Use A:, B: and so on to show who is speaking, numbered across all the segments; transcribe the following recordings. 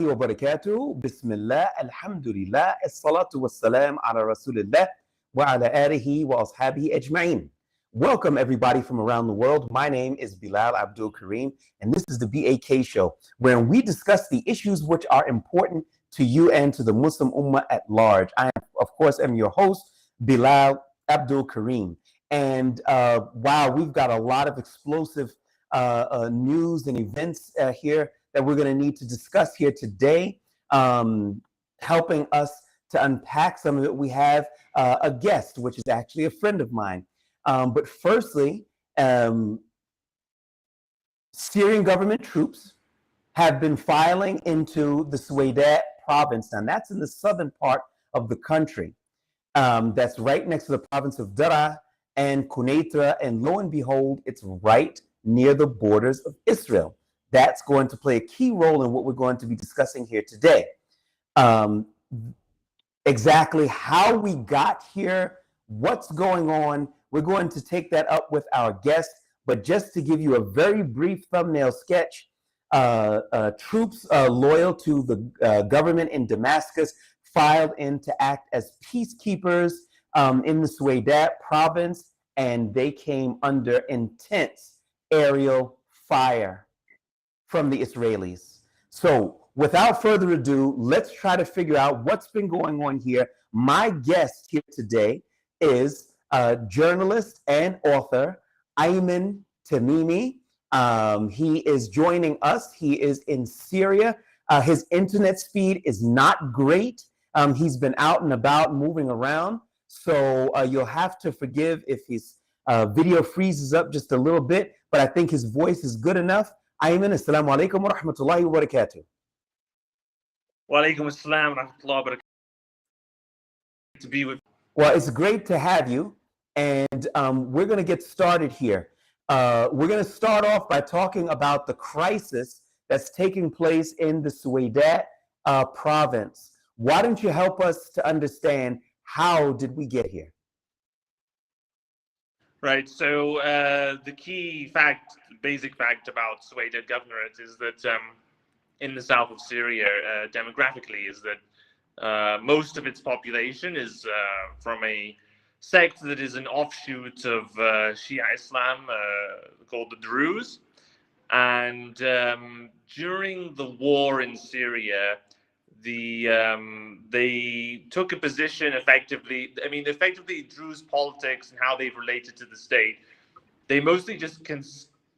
A: وبركاته بسم الله الحمد لله الصلاة والسلام على رسول الله وعلى آله وأصحابه أجمعين. Welcome everybody from around the world. My name is Bilal Abdul Kareem and this is the BAK show where we discuss the issues which are important to you and to the Muslim Ummah at large. I of course am your host Bilal Abdul Kareem, and wow, we've got a lot of explosive news and events here that we're going to need to discuss here today. Helping us to unpack some of it, we have a guest, which is actually a friend of mine. But firstly, Syrian government troops have been filing into the Suwayda province, and that's in the southern part of the country. That's right next to the province of Dara and Quneitra, and lo and behold, it's right near the borders of Israel. That's going to play a key role in what we're going to be discussing here today. Exactly how we got here, what's going on, we're going to take that up with our guest. But just to give you a very brief thumbnail sketch, troops loyal to the government in Damascus filed in to act as peacekeepers in the Suwayda province, and they came under intense aerial fire from the Israelis. So without further ado, let's try to figure out what's been going on here. My guest here today is journalist and author Ayman Tamimi. He is joining us. He is in Syria. His internet speed is not great. He's been out and about moving around. So you'll have to forgive if his video freezes up just a little bit, but I think his voice is good enough. Ayman, assalamu alaikum wa rahmatullahi wa barakatuh.
B: Wa alaikum assalam wa rahmatullahi wa barakatuh. To be with.
A: Well, it's great to have you, and we're going to get started here. We're going to start off by talking about the crisis that's taking place in the Suwayda province. Why don't you help us to understand how did we get here?
B: Right. So the key fact, basic fact about Suwayda Governorate is that in the south of Syria, demographically, is that most of its population is from a sect that is an offshoot of Shia Islam called the Druze. And during the war in Syria, they took a position effectively. I mean, effectively, Druze politics and how they've related to the state. They mostly just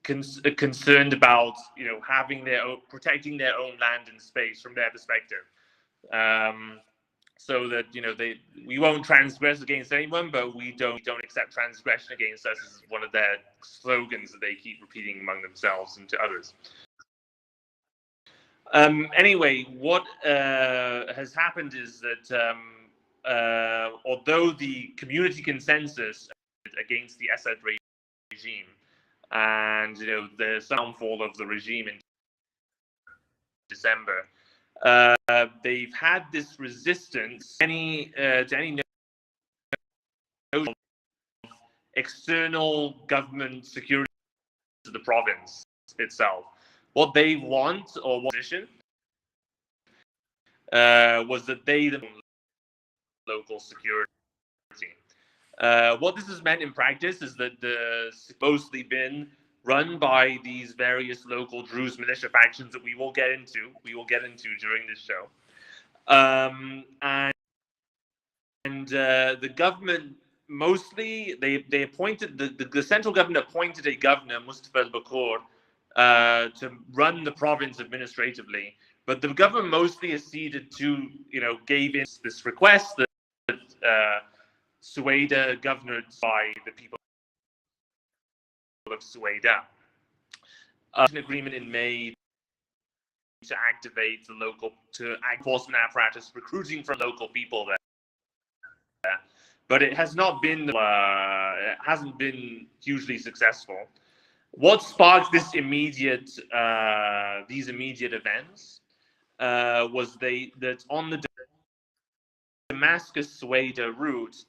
B: concerned about having their own, protecting their own land and space from their perspective, so that we won't transgress against anyone, but we don't accept transgression against us is one of their slogans that they keep repeating among themselves and to others. Anyway, what has happened is that although the community consensus against the Assad regime and the downfall of the regime in December, they've had this resistance to any notion of external government security to the province itself. What they want, or what position, was that they the local security. What this has meant in practice is that it's mostly been run by these various local Druze militia factions that we will get into during this show. And the government mostly they appointed the central government appointed a governor, Mustafa al-Bakur, to run the province administratively, but the government mostly acceded to, gave in this request that Suwayda governed by the people of Suwayda. An agreement in May to activate the local enforcement apparatus, recruiting from local people there, but it has not been it hasn't been hugely successful. What sparked these immediate events was that on the Damascus-Suwayda route,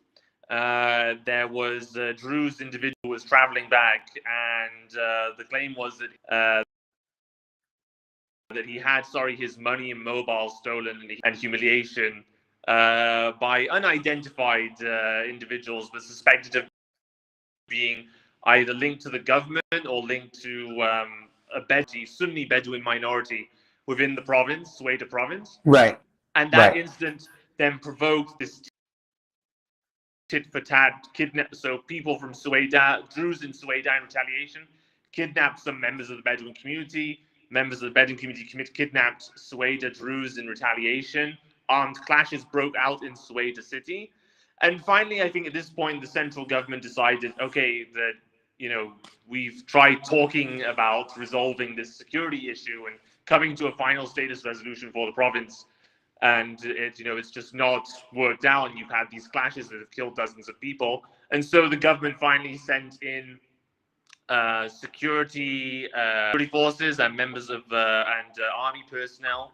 B: there was a Druze individual who was traveling back, and the claim was that that he had, his money and mobile stolen and humiliation by unidentified individuals, but suspected of being either linked to the government or linked to a Sunni Bedouin minority within the province, Suwayda province.
A: Right.
B: And that incident then provoked this tit for tat kidnap. So people from Suwayda, Druze in Suwayda, in retaliation, kidnapped some members of the Bedouin community. Members of the Bedouin community kidnapped Suwayda Druze in retaliation. Armed clashes broke out in Suwayda city. And finally, I think at this point, the central government decided, okay, that, we've tried talking about resolving this security issue and coming to a final status resolution for the province. And it's just not worked out. And you've had these clashes that have killed dozens of people. And so the government finally sent in security forces and members of army personnel,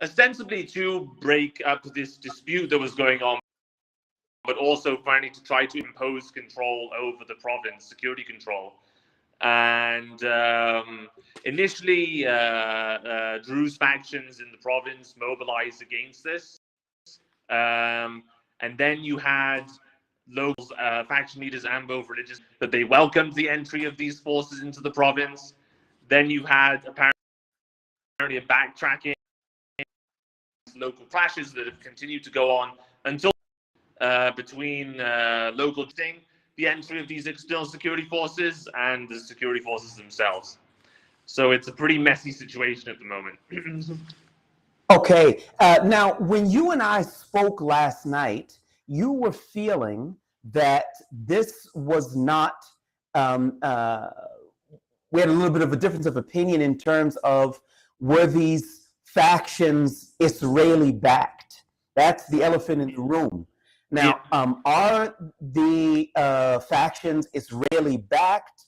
B: ostensibly to break up this dispute that was going on, but also finally to try to impose control over the province, security control. And initially, Druze factions in the province mobilized against this. And then you had local faction leaders and both religious that they welcomed the entry of these forces into the province. Then you had apparently a backtracking, local clashes that have continued to go on until between local the entry of these external security forces and the security forces themselves. So it's a pretty messy situation at the moment.
A: Okay. Now, when you and I spoke last night, you were feeling that this was not, we had a little bit of a difference of opinion in terms of were these factions Israeli backed? That's the elephant in the room. Now, are the factions Israeli backed?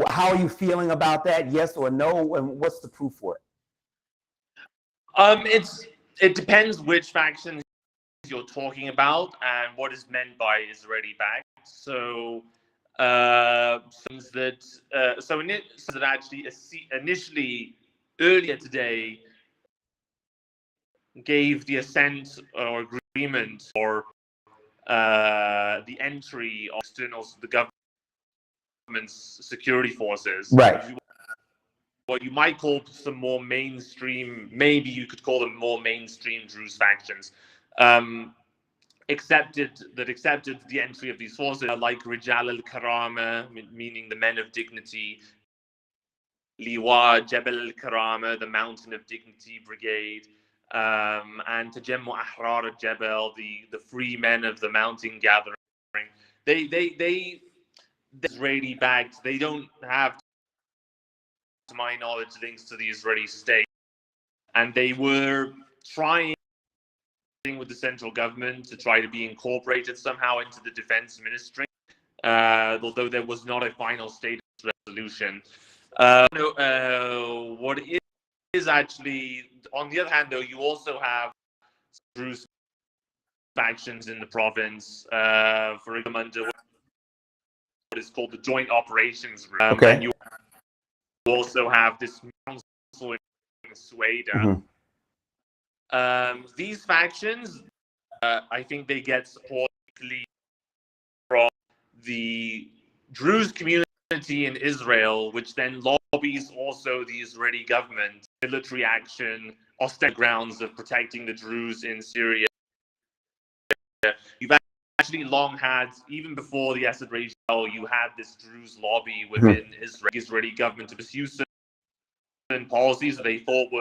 A: How are you feeling about that? Yes or no? And what's the proof for it?
B: It depends which factions you're talking about and what is meant by Israeli backed. So that actually initially earlier today gave the assent or agreement for the entry of the government's security forces.
A: Right.
B: What you might call some more mainstream, maybe you could call them more mainstream Druze factions, accepted the entry of these forces, like Rijal al-Karama, meaning the men of dignity, Liwa Jebel al-Karama, the Mountain of Dignity Brigade, and Tajemmu Ahrar al-Jebel, the free men of the mountain gathering. They Israeli backed. They don't have, to my knowledge, links to the Israeli state, and they were trying with the central government to try to be incorporated somehow into the defense ministry, although there was not a final status resolution. What is actually, on the other hand, though, you also have Druze factions in the province, for example, under what is called the Joint Operations Room.
A: Okay.
B: And you also have this council in Suwayda. These factions, I think they get support from the Druze community in Israel, which then lobbies also the Israeli government, military action, ostensible grounds of protecting the Druze in Syria. You've actually long had, even before the Assad regime, you had this Druze lobby within Israeli government to pursue certain policies that they thought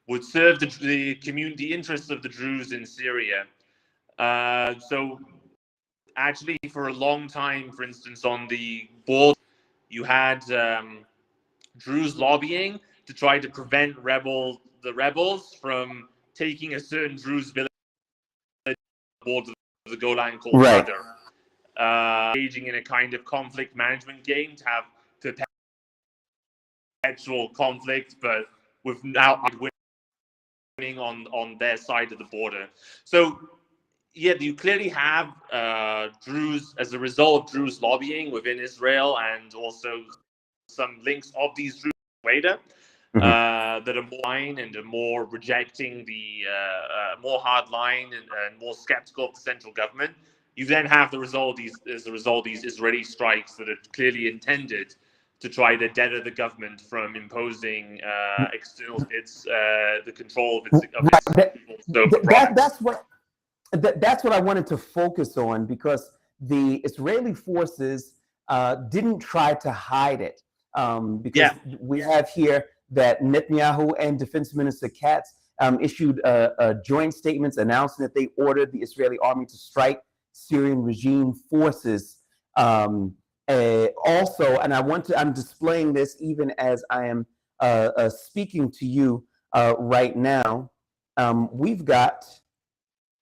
B: would serve the community interests of the Druze in Syria. So actually, for a long time, for instance, on the border, you had Druze lobbying to try to prevent the rebels from taking a certain Druze village border of the Golan called Badr, engaging in a kind of conflict management game to have perpetual conflict, but without winning on their side of the border. So yeah, you clearly have Druze, as a result of Druze lobbying within Israel, and also some links of these Druze Suwayda. that are more line and are more rejecting the more hard line and more skeptical of the central government. You then have the result these Israeli strikes that are clearly intended to try to tether the government from imposing the control of its
A: that's what I wanted to focus on, because the Israeli forces didn't try to hide it, because we have here that Netanyahu and Defense Minister Katz issued joint statements announcing that they ordered the Israeli army to strike Syrian regime forces. Also, and I'm displaying this even as I am speaking to you right now. We've got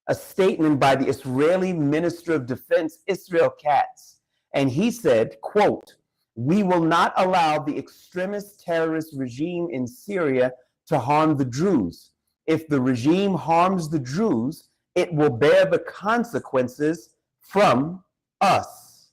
A: a statement by the Israeli Minister of Defense, Israel Katz, and he said, quote, "We will not allow the extremist terrorist regime in Syria to harm the Druze. If the regime harms the Druze, it will bear the consequences from us."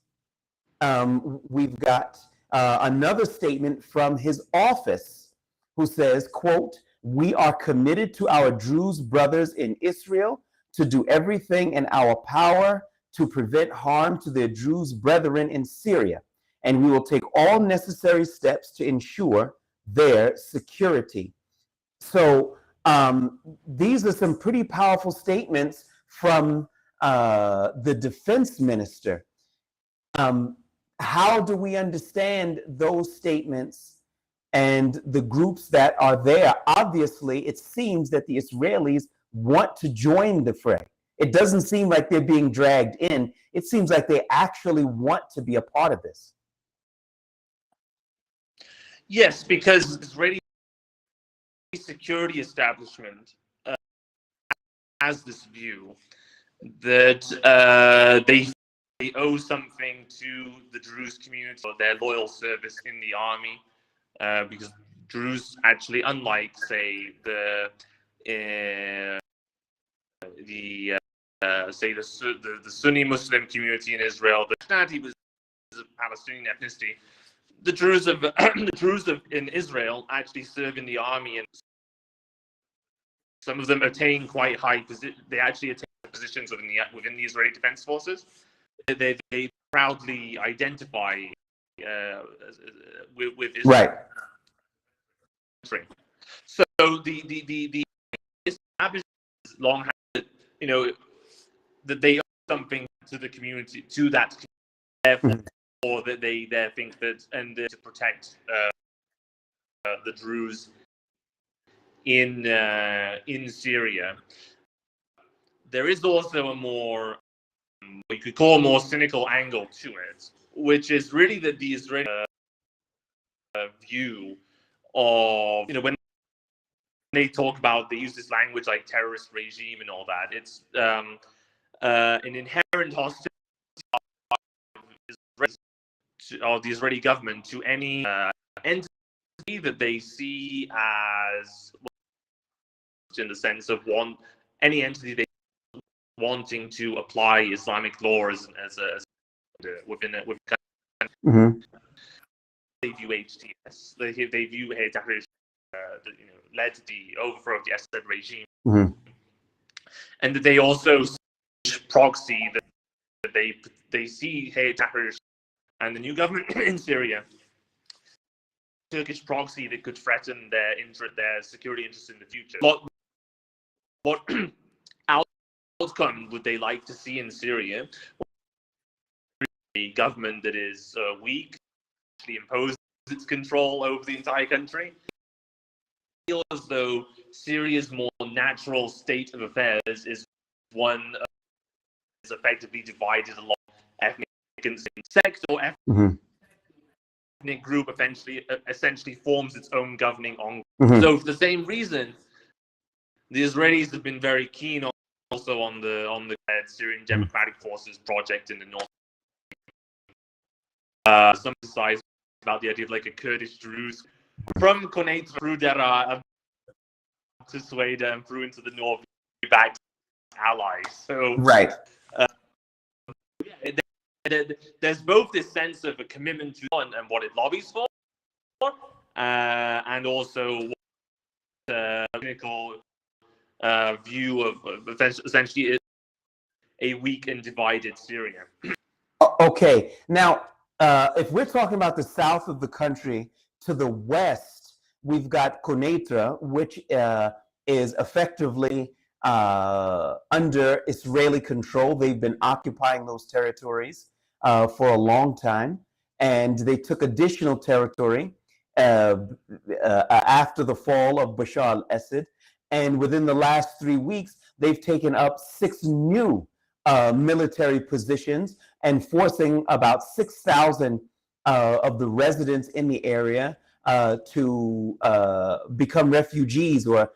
A: We've got another statement from his office who says, quote, "We are committed to our Druze brothers in Israel to do everything in our power to prevent harm to their Druze brethren in Syria, and we will take all necessary steps to ensure their security." So these are some pretty powerful statements from the defense minister. How do we understand those statements and the groups that are there? Obviously, it seems that the Israelis want to join the fray. It doesn't seem like they're being dragged in. It seems like they actually want to be a part of this.
B: Yes, because Israeli security establishment has this view that they owe something to the Druze community or their loyal service in the army, because Druze actually, unlike say the Sunni Muslim community in Israel, the nationality was a Palestinian ethnicity. The Druze in Israel actually serve in the army, and some of them attain quite high positions. They actually attain positions within the Israeli Defense Forces. They proudly identify with Israel.
A: Right.
B: So the establishment long had, that they owe something to the community, to that community, or that they think that, and to protect the Druze in Syria. There is also a more, you could call a more cynical angle to it, which is really that the Israeli view of, when they talk about, they use this language like terrorist regime and all that. It's an inherent hostility of the Israeli government to any entity that they see as, in the sense of any entity they wanting to apply Islamic law as within it. They view HTS. They view Tahrir, led to the overthrow of the Assad regime, and that they also proxy that they see Tahrir and the new government in Syria, Turkish proxy that could threaten their security interests in the future. What outcome would they like to see in Syria? A government that is weak, imposes its control over the entire country. I feel as though Syria's more natural state of affairs is one that is effectively divided along ethnic and sect, or ethnic group essentially forms its own governing enclave. So for the same reason, the Israelis have been very keen also on the Syrian Democratic Forces project in the north. Some size about the idea of like a Kurdish Druze from Konet through Dera to Suwayda and through into the north, back allies. So
A: right.
B: There's both this sense of a commitment to and what it lobbies for, and also clinical view of essentially is a weak and divided Syria.
A: Okay, now if we're talking about the south of the country, to the west, we've got Quneitra, which is effectively under Israeli control. They've been occupying those territories for a long time, and they took additional territory after the fall of Bashar al-Assad. And within the last 3 weeks, they've taken up 6 new military positions and forcing about 6,000 of the residents in the area to become refugees or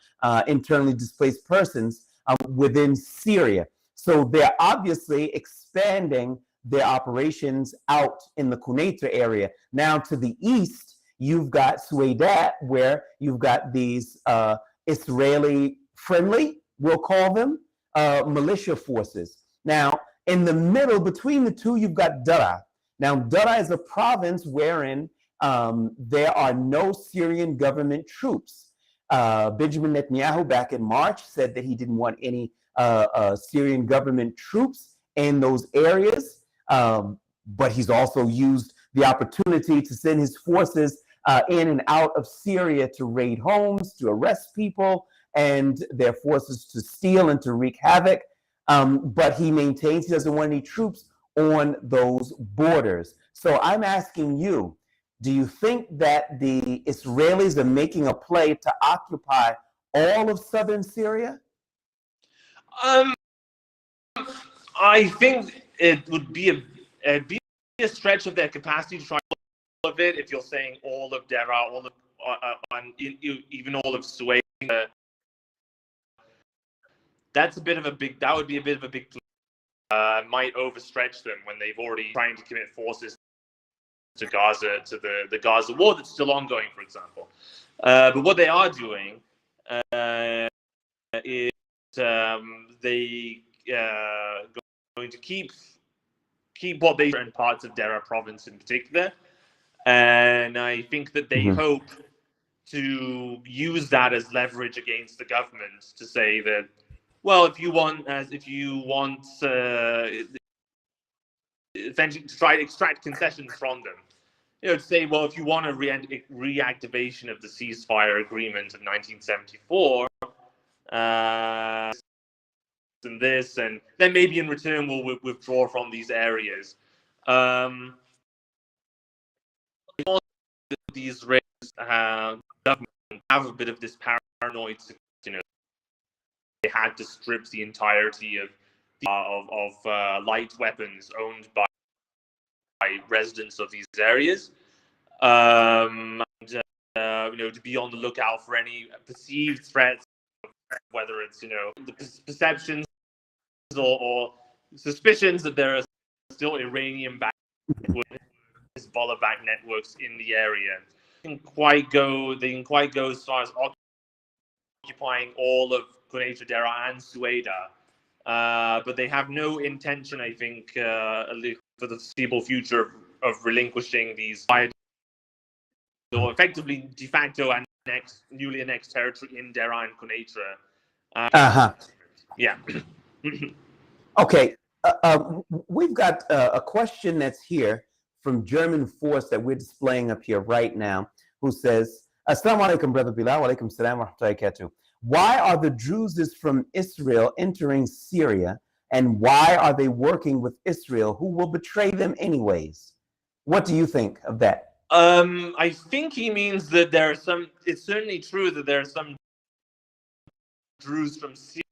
A: internally displaced persons within Syria. So they're obviously expanding their operations out in the Quneitra area. Now to the east, you've got Suwayda, where you've got these Israeli-friendly, we'll call them, militia forces. Now, in the middle, between the two, you've got Dara. Now, Dara is a province wherein there are no Syrian government troops. Benjamin Netanyahu back in March said that he didn't want any Syrian government troops in those areas, but he's also used the opportunity to send his forces in and out of Syria to raid homes, to arrest people, and their forces to steal and to wreak havoc. But he maintains he doesn't want any troops on those borders. So I'm asking you, do you think that the Israelis are making a play to occupy all of southern Syria?
B: I think it would be a stretch of their capacity to try all of it. If you're saying all of Dera, all of even all of Suwayda, that would be a bit of a big might overstretch them when they've already trying to commit forces to Gaza, to the Gaza war that's still ongoing, for example. But what they are doing is they going to keep what they in parts of Dera province in particular, and I think that they hope to use that as leverage against the government to say that, well, if you want essentially to try to extract concessions from them, to say, well, if you want a reactivation of the ceasefire agreement of 1974, and this, and then maybe in return we'll withdraw from these areas. The Israeli government have a bit of this paranoid, they had to strip the entirety of light weapons owned by residents of these areas, and to be on the lookout for any perceived threats, whether it's the perceptions or suspicions that there are still Iranian-backed Hezbollah-backed networks in the area. They can quite go as far as occupying all of Quneitra, Dera, and Suwayda, but they have no intention, I think, for the foreseeable future of relinquishing these or effectively de facto and newly annexed territory in Dera and Quneitra. Yeah.
A: Okay. We've got a question that's here from German Force that we're displaying up here right now, who says, Assalamu alaikum, Brother Bilal. Wa alaikum salam wa rahmatullahi wa barakatuh. Why are the Druzes from Israel entering Syria, and why are they working with Israel, who will betray them anyways? What do you think of that?
B: I think he means that there are some. It's certainly true that there are some Druze from Syria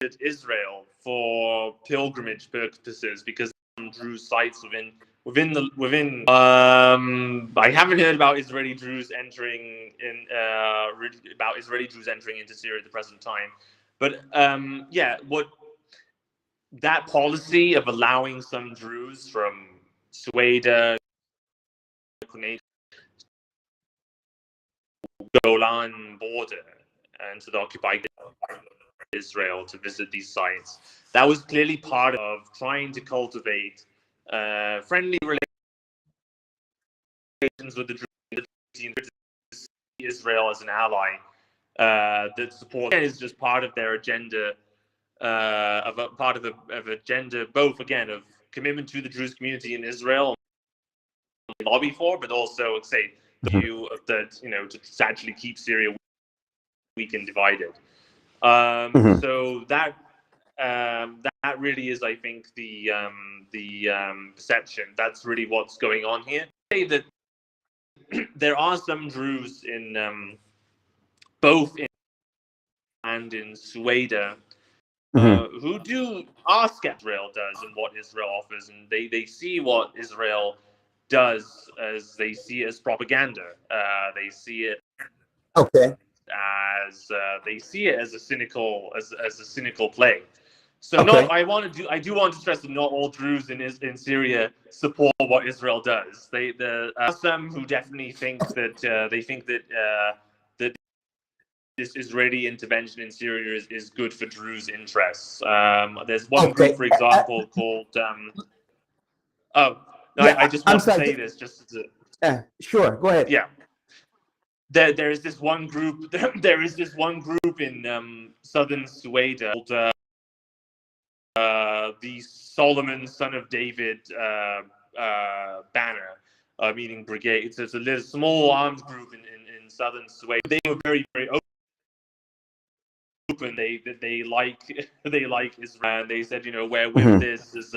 B: to Israel for pilgrimage purposes, because some Druze sites within. I haven't heard about Israeli Druze entering into Syria at the present time, but what that policy of allowing some Druze from Suwayda, Golan border and to the occupied Israel to visit these sites, that was clearly part of trying to cultivate friendly relations with the Druze Israel as an ally that support is just part of their agenda, part of agenda, both again of commitment to the Druze community in Israel, lobby for, but also say the view of that to actually keep Syria weak and divided. So that really is, I think, the perception. That's really what's going on here. Say that there are some Druze in both in and in Suwayda who do ask what Israel does and what Israel offers, and they see what Israel does as they see it as propaganda. They see it as a cynical play. So I do want to stress that not all Druze in Syria support what Israel does. There are some who definitely think that that this Israeli intervention in Syria is good for Druze interests. There's one group, for example, called I just want to say this just as
A: sure, go ahead.
B: Yeah. There is this one group. There is this one group in southern Suwayda called the Solomon Son of David banner, meaning brigade. It's a little small armed group in southern Suwayda. They were very, very open. They like Israel. And they said, we're with this as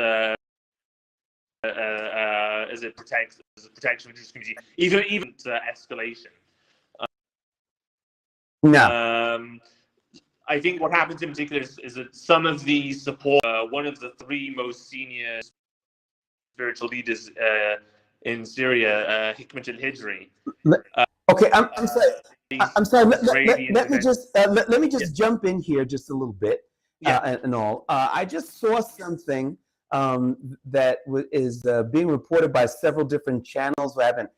B: it protects protection of the community, even escalation. I think what happens in particular is that some of the support, one of the three most senior spiritual leaders in Syria, Hikmet al-Hijri.
A: Okay, I'm sorry. I'm sorry. Let me just jump in here just a little bit, and all. I just saw something that is being reported by several different channels. I haven't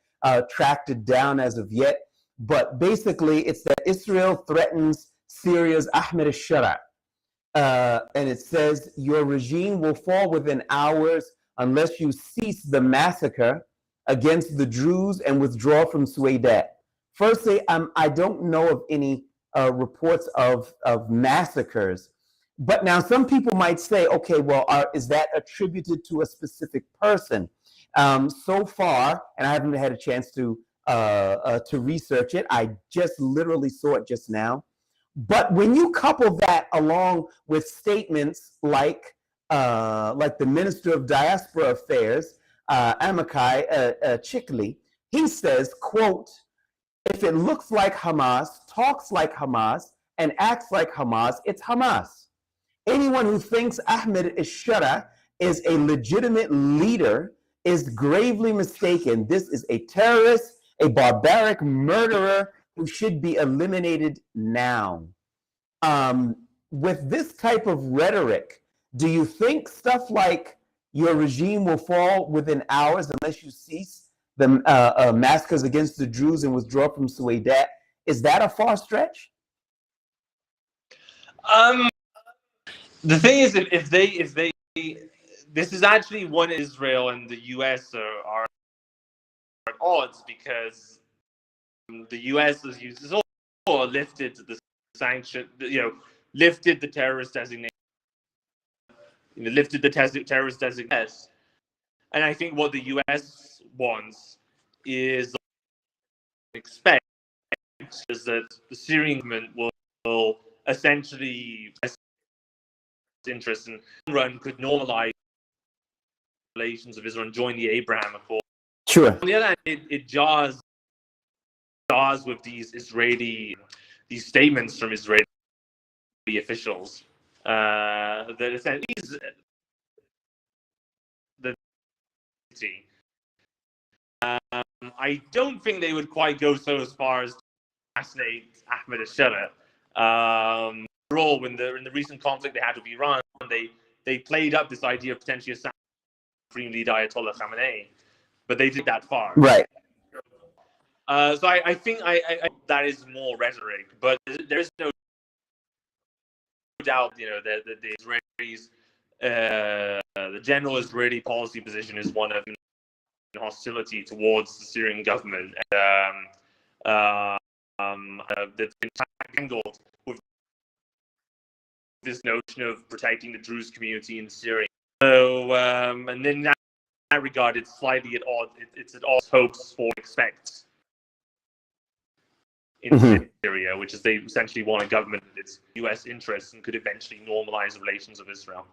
A: tracked it down as of yet, but basically, it's that Israel threatens Syria's Ahmed al-Shara, and it says your regime will fall within hours unless you cease the massacre against the Druze and withdraw from Suwayda. Firstly, I don't know of any reports of massacres, but now some people might say, okay, well, is that attributed to a specific person? So far, and I haven't had a chance to research it. I just literally saw it just now. But when you couple that along with statements like the Minister of Diaspora Affairs, Amikai Chikli, he says, quote, if it looks like Hamas, talks like Hamas, and acts like Hamas, it's Hamas. Anyone who thinks Ahmed al-Shara is a legitimate leader is gravely mistaken. This is a terrorist, a barbaric murderer who should be eliminated now. With this type of rhetoric, do you think stuff like your regime will fall within hours unless you cease the massacres against the Druze and withdraw from Suwayda? Is that a far stretch?
B: The thing is, if they, this is actually one Israel and the U.S. are at odds, because the U.S. has also lifted the sanction, lifted the terrorist designation, lifted the terrorist designation, and I think what the U.S. wants is expect is that the Syrian government will essentially interest in the long run could normalize relations of Israel and join the Abraham Accord.
A: Sure.
B: On the other hand, it jars with these statements from Israeli officials that essentially I don't think they would quite go so as far as to assassinate Ahmed al-Shara. Overall, in the recent conflict they had with Iran, they played up this idea of potentially assassinating supreme leader Ayatollah Khamenei, but they did that far.
A: Right.
B: So I think I that is more rhetoric, but there is no doubt, that the Israelis, the general Israeli policy position is one of hostility towards the Syrian government. that's been tangled with this notion of protecting the Druze community in Syria. So, and then in that regard, it's slightly at odds. It's at odds hopes for expect in Syria, which is they essentially want a government that is U.S. interests and could eventually normalize relations with Israel.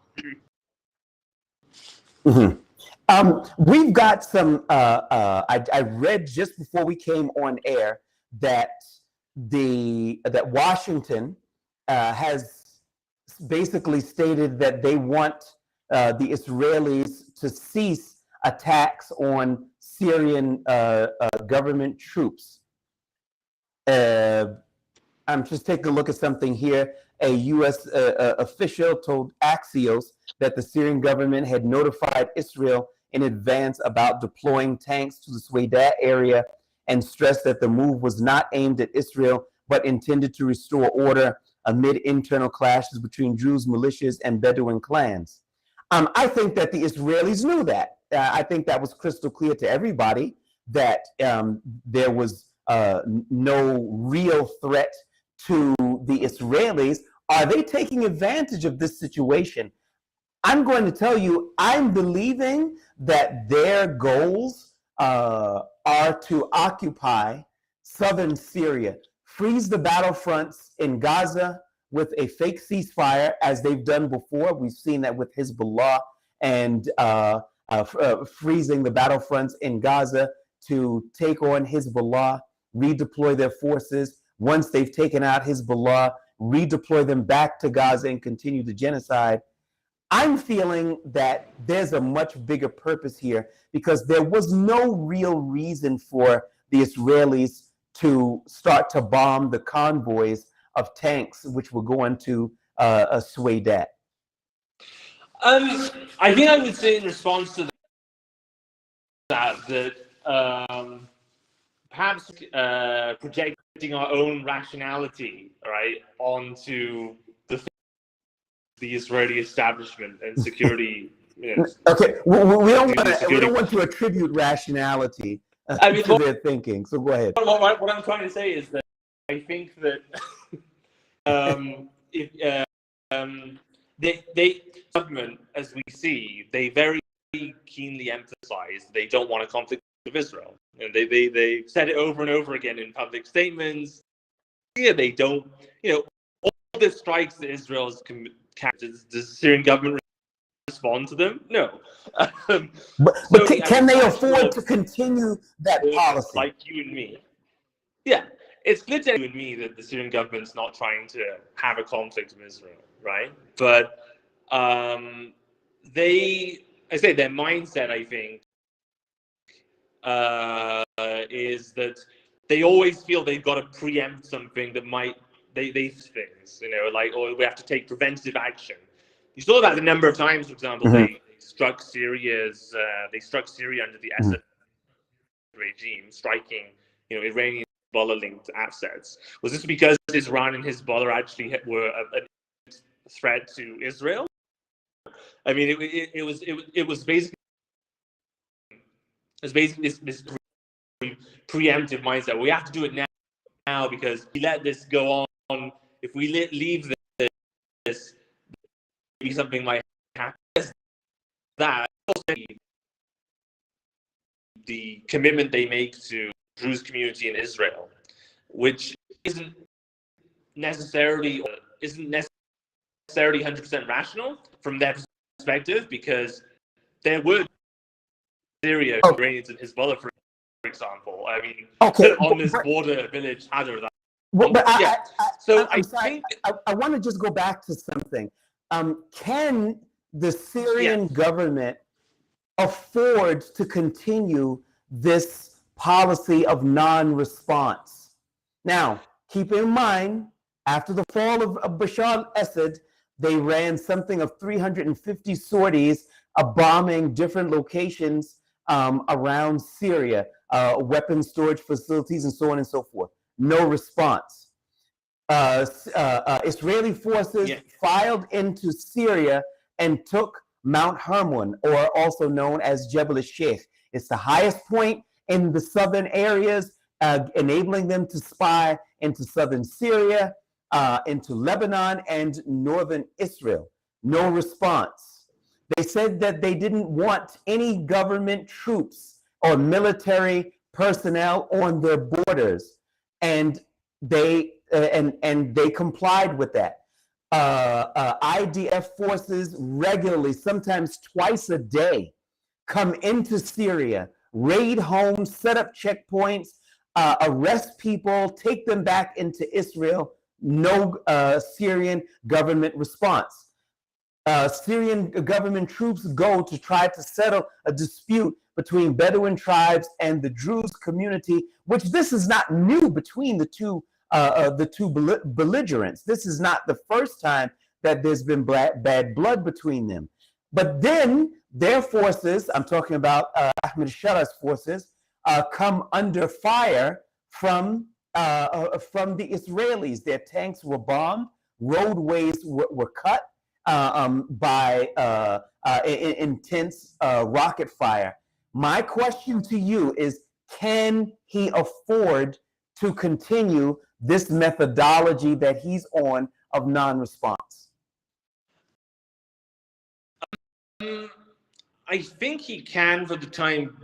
A: We've got some. I read just before we came on air that that Washington has basically stated that they want the Israelis to cease attacks on Syrian government troops. I'm just taking a look at something here. A U.S. Official told Axios that the Syrian government had notified Israel in advance about deploying tanks to the Suwayda area and stressed that the move was not aimed at Israel but intended to restore order amid internal clashes between Druze militias and Bedouin clans. I think that the Israelis knew that. I think that was crystal clear to everybody that there was no real threat to the Israelis. Are they taking advantage of this situation? I'm going to tell you, I'm believing that their goals are to occupy southern Syria, freeze the battlefronts in Gaza with a fake ceasefire, as they've done before. We've seen that with Hezbollah, and freezing the battlefronts in Gaza to take on Hezbollah, redeploy their forces. Once they've taken out Hezbollah, redeploy them back to Gaza and continue the genocide. I'm feeling that there's a much bigger purpose here, because there was no real reason for the Israelis to start to bomb the convoys of tanks which were going to Suwayda.
B: I think I would say in response to that perhaps projecting our own rationality, right, onto the Israeli establishment and security.
A: Okay, we don't want to attribute rationality to their thinking. So go ahead.
B: What I'm trying to say is that I think that they government, as we see, they very keenly emphasize they don't want a conflict with Israel, and they said it over and over again in public statements. Yeah, they don't. All the strikes that Israel's does the Syrian government respond to them? No.
A: But can they afford to continue that policy?
B: Like you and me. Yeah, it's clear to you and me that the Syrian government's not trying to have a conflict with Israel, right? But their mindset, I think, is that they always feel they've got to preempt something that might things, or we have to take preventative action. You saw that a number of times. For example, they struck Syria under the Assad regime, striking Iranian Hezbollah-linked assets. Was this because Iran and Hezbollah actually were a threat to Israel? I mean, it was basically this preemptive mindset. We have to do it now because if we let this go on, if we leave this, maybe something might happen. That the commitment they make to the Druze community in Israel, which isn't necessarily 100% rational from their perspective, because there were Syria, Iranians, and Hezbollah, for example. I mean, on this border village, Hadar.
A: I want to just go back to something. Can the Syrian government afford to continue this policy of non-response? Now, keep in mind, after the fall of Bashar al-Assad, they ran something of 350 sorties bombing different locations around Syria, weapons storage facilities, and so on and so forth. No response. Israeli forces filed into Syria and took Mount Hermon, or also known as Jebel al-Sheikh. It's the highest point in the southern areas. enabling them to spy into southern Syria, into Lebanon, and northern Israel. No response. They said that they didn't want any government troops or military personnel on their borders, and they complied with that. IDF forces regularly, sometimes twice a day, come into Syria, raid homes, set up checkpoints, arrest people, take them back into Israel. No Syrian government response. Syrian government troops go to try to settle a dispute between Bedouin tribes and the Druze community, which this is not new between the two belligerents. This is not the first time that there's been bad blood between them. But then their forces, I'm talking about Ahmed Shara's forces, come under fire from the Israelis. Their tanks were bombed, roadways were cut by intense rocket fire. My question to you is, can he afford to continue this methodology that he's on of non-response?
B: I think he can for the time.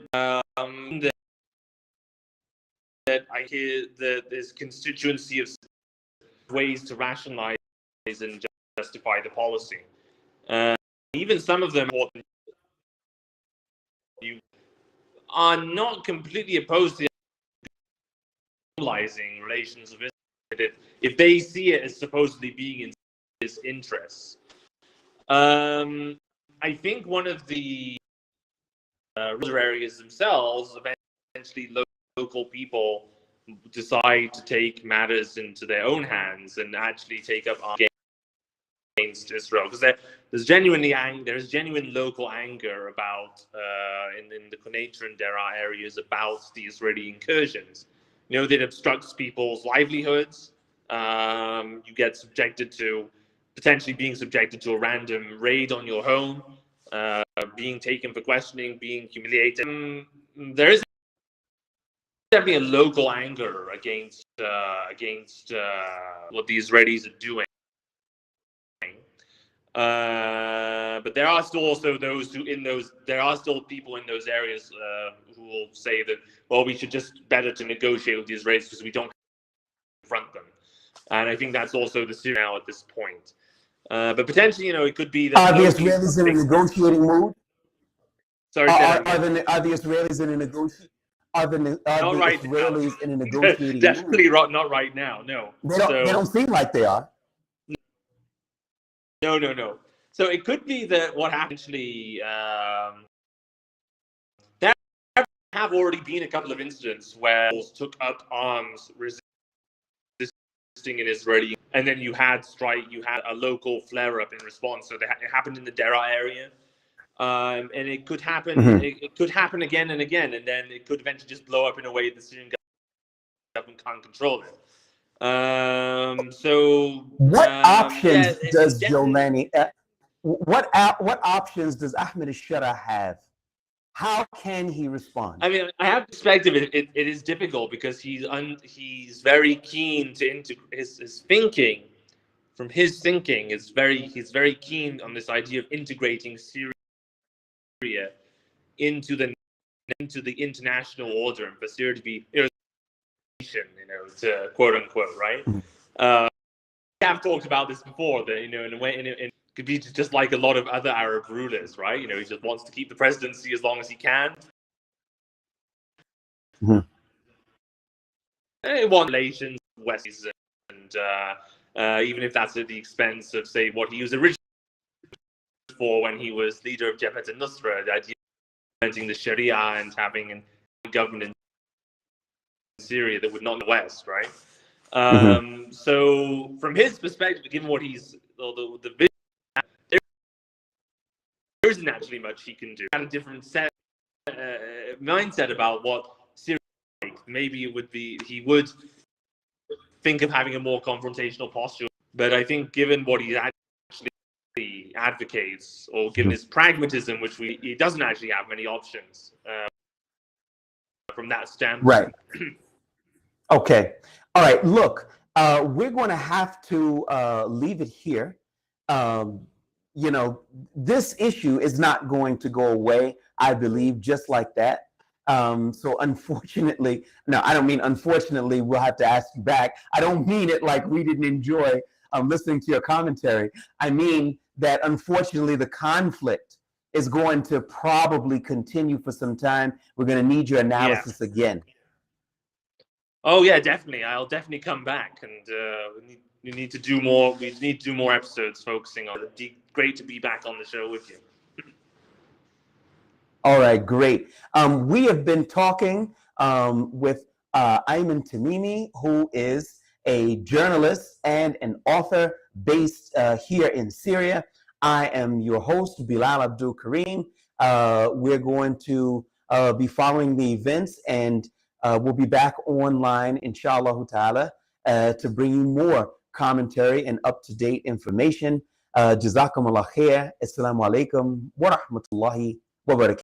B: That I hear that his constituency of ways to rationalize and justify the policy. Even some of them are not completely opposed to normalizing relations with Israel if they see it as supposedly being in his interests. I think one of the areas themselves, eventually local people decide to take matters into their own hands and actually take up arms against Israel, because there's genuine local anger about in the Quneitra and Deraa areas about the Israeli incursions. You know, that obstructs people's livelihoods. You get potentially being subjected to a random raid on your home, being taken for questioning, being humiliated. There is definitely a local anger against what the Israelis are doing. But there are still also those there are still people in those areas who will say that, well, we should just better to negotiate with the Israelis because we don't confront them. And I think that's also the Syria now at this point. But potentially, it could be that
A: the Israelis in a negotiating mood.
B: Sorry,
A: are the Israelis in a negotiation? Are the Israelis in a negotiating
B: Definitely
A: mood?
B: not right now. No,
A: they don't seem like they are.
B: No. So it could be that what happened actually. There have already been a couple of incidents where took up arms resisting an Israeli, and then you had a local flare-up in response. So it happened in the Deraa area. And it could happen.
A: Mm-hmm.
B: It could happen again and again, and then it could eventually just blow up in a way the Syrian government can't control it. So
A: what options does
B: Jolani?
A: What options does Ahmed Shara have? How can he respond?
B: I mean, I have perspective. It is difficult because he's very keen to his thinking. From his thinking, he's very keen on this idea of integrating Syria into the international order, and for Syria to be to quote unquote, right? We have talked about this before, that in a way, it could be just like a lot of other Arab rulers, right? He just wants to keep the presidency as long as he can.
A: Mm-hmm.
B: And it wants relations with West, and even if that's at the expense of, say, what he was originally for when he was leader of Jabhat al-Nusra, the idea of implementing the Sharia and having a government in Syria that would not the West, right?
A: Mm-hmm.
B: So from his perspective, given what he's the vision, there isn't actually much he can do. He had a different mindset about what Syria is like. Maybe he would think of having a more confrontational posture. But I think given what he actually advocates, or given his pragmatism, which he doesn't actually have many options from that standpoint.
A: Right. Okay. All right. Look, we're going to have to leave it here. Um, this issue is not going to go away, I believe, just like that. So unfortunately, no, I don't mean unfortunately, we'll have to ask you back. I don't mean it like we didn't enjoy listening to your commentary. I mean that unfortunately, the conflict is going to probably continue for some time. We're going to need your analysis again.
B: Oh yeah, definitely. I'll definitely come back, and we need to do more. We need to do more episodes focusing on it. Great to be back on the show with you.
A: All right, great. We have been talking with Ayman Tamimi, who is a journalist and an author based here in Syria. I am your host, Bilal Abdul Kareem. We're going to be following the events, and we'll be back online, inshallah ta'ala, to bring you more commentary and up-to-date information. Jazakum Allah khair. Assalamu alaikum wa rahmatullahi wa barakatuh.